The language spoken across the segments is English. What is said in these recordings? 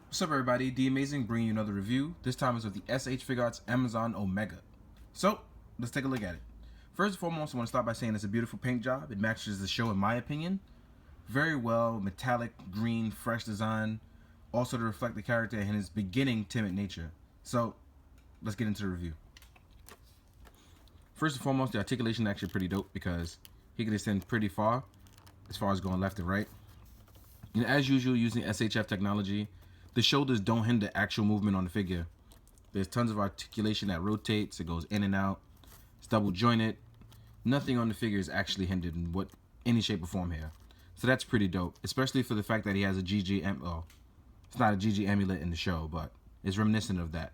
What's up, everybody? The Amazing bringing you another review. This time is of the SH Figuarts Amazon Omega. So, let's take a look at it. First and foremost, I want to start by saying it's a beautiful paint job. It matches the show in my opinion. Very well, metallic, green, fresh design. Also to reflect the character and his beginning timid nature. So, let's get into the review. First and foremost, the articulation is actually pretty dope because he can extend pretty far as going left and right. And as usual, using SHF technology, the shoulders don't hinder actual movement on the figure. There's tons of articulation that rotates, it goes in and out, it's double jointed. Nothing on the figure is actually hindered in any shape or form here. So that's pretty dope, especially for the fact that he has a GG, it's not a GG amulet in the show, but it's reminiscent of that.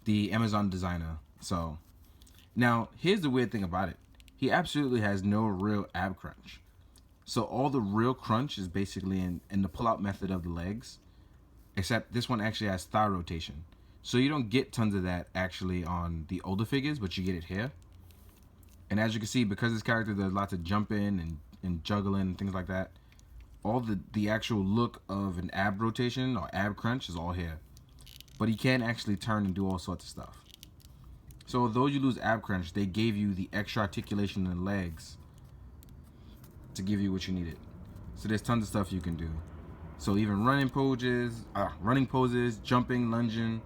The Amazon designer. So, now, here's the weird thing about it. He absolutely has no real ab crunch. So all the real crunch is basically in the pull-out method of the legs. Except this one actually has thigh rotation. So you don't get tons of that actually on the older figures, but you get it here. And as you can see, because this character does lots of jumping and juggling and things like that, all the actual look of an ab rotation or ab crunch is all here. But he can actually turn and do all sorts of stuff. So although you lose ab crunch, they gave you the extra articulation in the legs to give you what you needed. So there's tons of stuff you can do. So even running poses, jumping, lunging,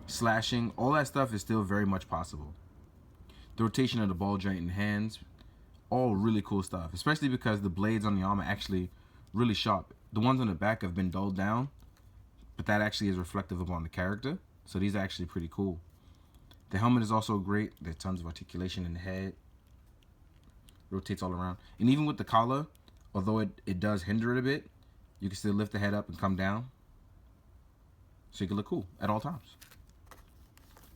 slashing, all that stuff is still very much possible. The rotation of the ball joint and hands, all really cool stuff, especially because the blades on the arm are actually really sharp. The ones on the back have been dulled down, but that actually is reflective upon the character. So these are actually pretty cool. The helmet is also great. There's tons of articulation in the head. Rotates all around. And even with the collar, although it does hinder it a bit, you can still lift the head up and come down. So you can look cool at all times.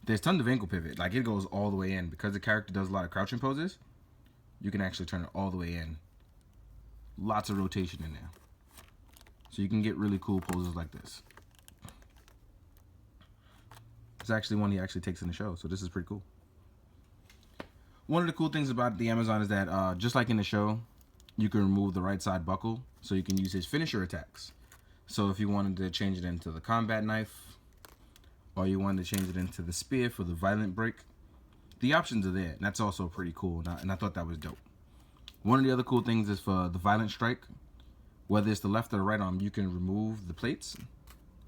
There's tons of ankle pivot. Like, it goes all the way in. Because the character does a lot of crouching poses, you can actually turn it all the way in. Lots of rotation in there. So you can get really cool poses like this. It's actually one he actually takes in the show. So this is pretty cool. One of the cool things about the Amazon is that, just like in the show, you can remove the right side buckle, so you can use his finisher attacks. So if you wanted to change it into the combat knife, or you wanted to change it into the spear for the violent break, the options are there, and that's also pretty cool, and I thought that was dope. One of the other cool things is for the violent strike, whether it's the left or the right arm, you can remove the plates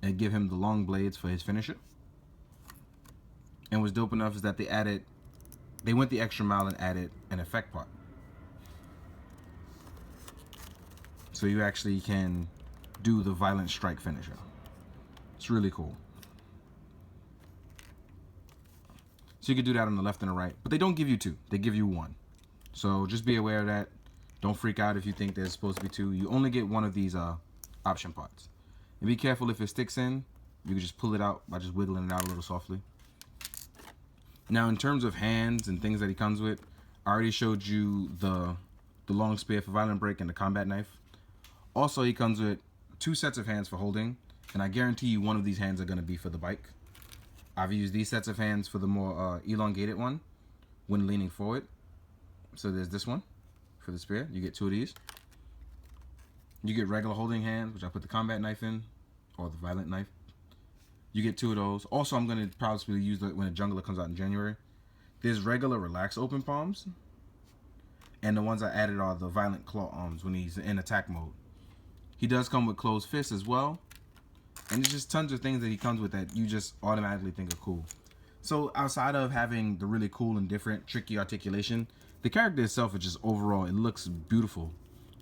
and give him the long blades for his finisher. And what's dope enough is that they went the extra mile and added an effect part. So you actually can do the violent strike finisher. It's really cool. So you can do that on the left and the right. But they don't give you two. They give you one. So just be aware of that. Don't freak out if you think there's supposed to be two. You only get one of these option parts. And be careful if it sticks in. You can just pull it out by just wiggling it out a little softly. Now in terms of hands and things that he comes with, I already showed you the long spear for violent break and the combat knife. Also, he comes with 2 sets of hands for holding, and I guarantee you one of these hands are going to be for the bike. I've used these sets of hands for the more elongated one when leaning forward. So there's this one for the spear. You get 2 of these. You get regular holding hands, which I put the combat knife in, or the violent knife. You get 2 of those. Also, I'm going to probably use that when the Jungler comes out in January. There's regular relaxed open palms, and the ones I added are the violent claw arms when he's in attack mode. He does come with closed fists as well. And there's just tons of things that he comes with that you just automatically think are cool. So outside of having the really cool and different tricky articulation, the character itself is just overall, it looks beautiful.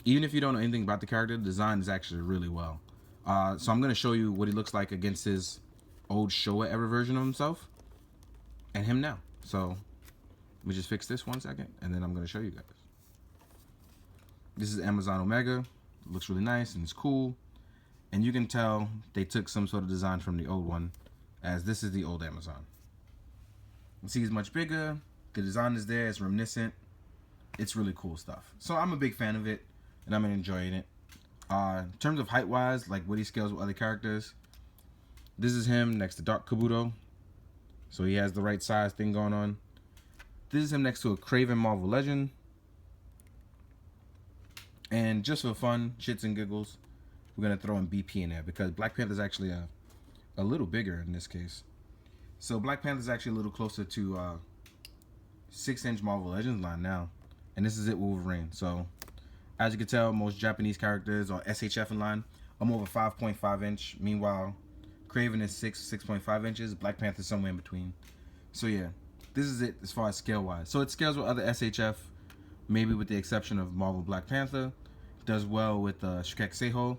Even if you don't know anything about the character, the design is actually really well. So I'm going to show you what he looks like against his old Showa era version of himself. And him now. So let me just fix this 1 second, and then I'm going to show you guys. This is Amazon Omega. It looks really nice and it's cool. And you can tell they took some sort of design from the old one, as this is the old Amazon. You see it's much bigger. The design is there. It's reminiscent. It's really cool stuff. So I'm a big fan of it, and I'm enjoying it. In terms of height-wise, like what he scales with other characters, this is him next to Dark Kabuto. So he has the right size thing going on. This is him next to a Craven Marvel Legend. And just for fun, shits and giggles, we're going to throw in BP in there because Black Panther is actually a a little bigger in this case. So Black Panther is actually a little closer to 6-inch Marvel Legends line now, and this is it with Wolverine. So as you can tell, most Japanese characters are SHF in line. I'm over 5.5 inch. Meanwhile, Kraven is 6.5 inches. Black Panther is somewhere in between. So yeah, this is it as far as scale wise. So it scales with other SHF, maybe with the exception of Marvel Black Panther. Does well with Shikek Seiho,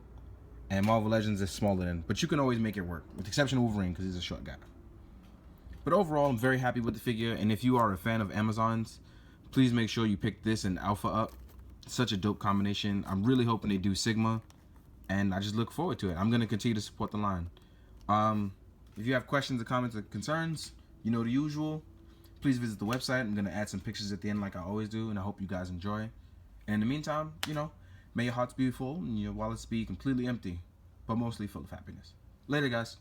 and Marvel Legends is smaller than. But you can always make it work, with the exception of Wolverine because he's a short guy. But overall, I'm very happy with the figure, and if you are a fan of Amazon's, please make sure you pick this and Alpha up. Such a dope combination. I'm really hoping they do Sigma, and I just look forward to it. I'm going to continue to support the line. If you have questions or comments or concerns, you know the usual. Please visit the website. I'm going to add some pictures at the end like I always do, and I hope you guys enjoy. And in the meantime, may your hearts be full and your wallets be completely empty, but mostly full of happiness. Later, guys.